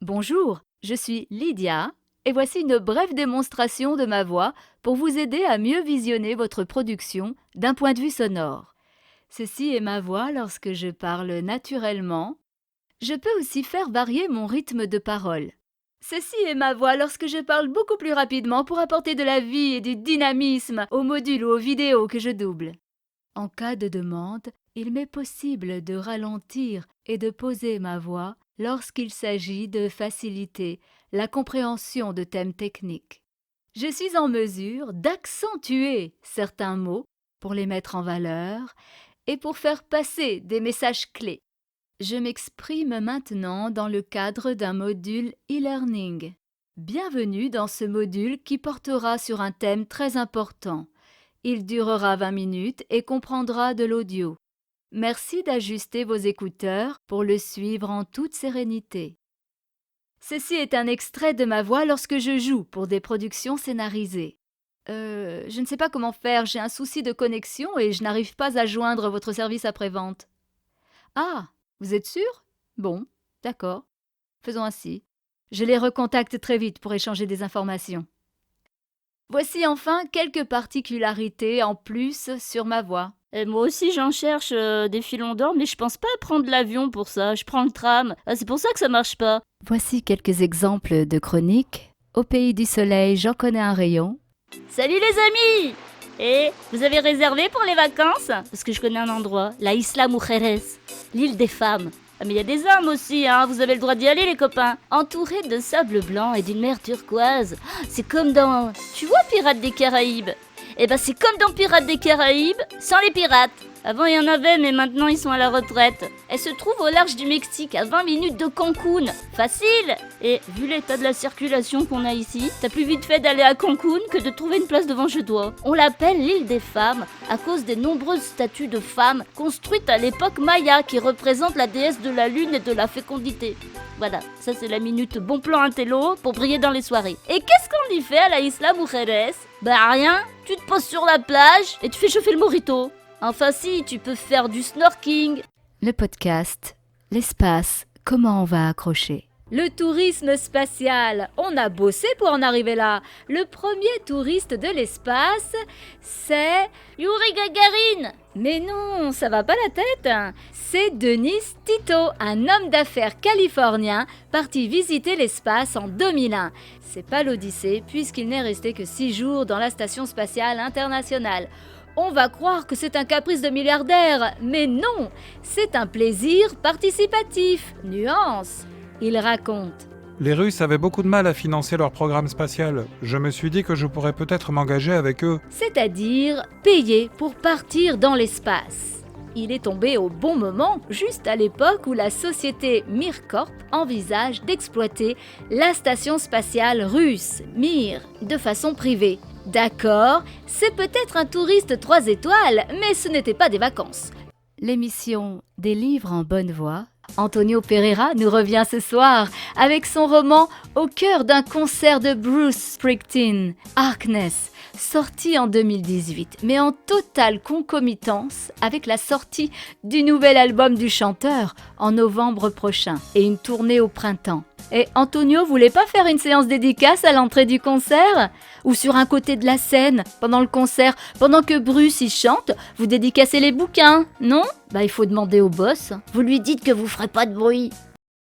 Bonjour, je suis Lydia et voici une brève démonstration de ma voix pour vous aider à mieux visionner votre production d'un point de vue sonore. Ceci est ma voix lorsque je parle naturellement. Je peux aussi faire varier mon rythme de parole. Ceci est ma voix lorsque je parle beaucoup plus rapidement pour apporter de la vie et du dynamisme aux modules ou aux vidéos que je double. En cas de demande, il m'est possible de ralentir et de poser ma voix lorsqu'il s'agit de faciliter la compréhension de thèmes techniques. Je suis en mesure d'accentuer certains mots pour les mettre en valeur et pour faire passer des messages clés. Je m'exprime maintenant dans le cadre d'un module e-learning. Bienvenue dans ce module qui portera sur un thème très important. Il durera 20 minutes et comprendra de l'audio. Merci d'ajuster vos écouteurs pour le suivre en toute sérénité. Ceci est un extrait de ma voix lorsque je joue pour des productions scénarisées. Je ne sais pas comment faire, j'ai un souci de connexion et je n'arrive pas à joindre votre service après-vente. Ah, vous êtes sûr? Bon, d'accord. Faisons ainsi. Je les recontacte très vite pour échanger des informations. Voici enfin quelques particularités en plus sur ma voix. Et moi aussi j'en cherche des filons d'or, mais je pense pas prendre l'avion pour ça, je prends le tram. Ah, c'est pour ça que ça marche pas. Voici quelques exemples de chroniques. Au pays du soleil, j'en connais un rayon. Salut les amis! Et vous avez réservé pour les vacances? Parce que je connais un endroit, la Isla Mujeres, l'île des femmes. Ah mais il y a des hommes aussi, hein, vous avez le droit d'y aller les copains. Entouré de sable blanc et d'une mer turquoise. C'est comme dans... Tu vois Pirates des Caraïbes? Eh ben c'est comme dans Pirates des Caraïbes, sans les pirates. Avant il y en avait, mais maintenant ils sont à la retraite. Elle se trouve au large du Mexique, à 20 minutes de Cancun. Facile! Et vu l'état de la circulation qu'on a ici, t'as plus vite fait d'aller à Cancun que de trouver une place devant chez toi. On l'appelle l'île des femmes à cause des nombreuses statues de femmes construites à l'époque maya qui représentent la déesse de la lune et de la fécondité. Voilà, ça c'est la minute bon plan intello pour briller dans les soirées. Et qu'est-ce qu'on y fait à la Isla Mujeres? Bah rien, tu te poses sur la plage et tu fais chauffer le mojito. Enfin si, tu peux faire du snorkeling. Le podcast, l'espace, comment on va accrocher? Le tourisme spatial, on a bossé pour en arriver là. Le premier touriste de l'espace, c'est... Yuri Gagarin! Mais non, ça va pas la tête. C'est Denis Tito, un homme d'affaires californien parti visiter l'espace en 2001. C'est pas l'Odyssée puisqu'il n'est resté que 6 jours dans la station spatiale internationale. On va croire que c'est un caprice de milliardaire, mais non, c'est un plaisir participatif. Nuance. Il raconte. Les Russes avaient beaucoup de mal à financer leur programme spatial. Je me suis dit que je pourrais peut-être m'engager avec eux. C'est-à-dire payer pour partir dans l'espace. Il est tombé au bon moment, juste à l'époque où la société Mir Corp envisage d'exploiter la station spatiale russe, Mir, de façon privée. D'accord, c'est peut-être un touriste 3 étoiles, mais ce n'était pas des vacances. L'émission Des livres en bonne voie, Antonio Pereira nous revient ce soir avec son roman Au cœur d'un concert de Bruce Springsteen, Harkness, sorti en 2018, mais en totale concomitance avec la sortie du nouvel album du chanteur en novembre prochain et une tournée au printemps. Et Antonio voulait pas faire une séance dédicace à l'entrée du concert? Ou sur un côté de la scène, pendant le concert, pendant que Bruce y chante, vous dédicacez les bouquins, non? Bah il faut demander au boss. Vous lui dites que vous ferez pas de bruit.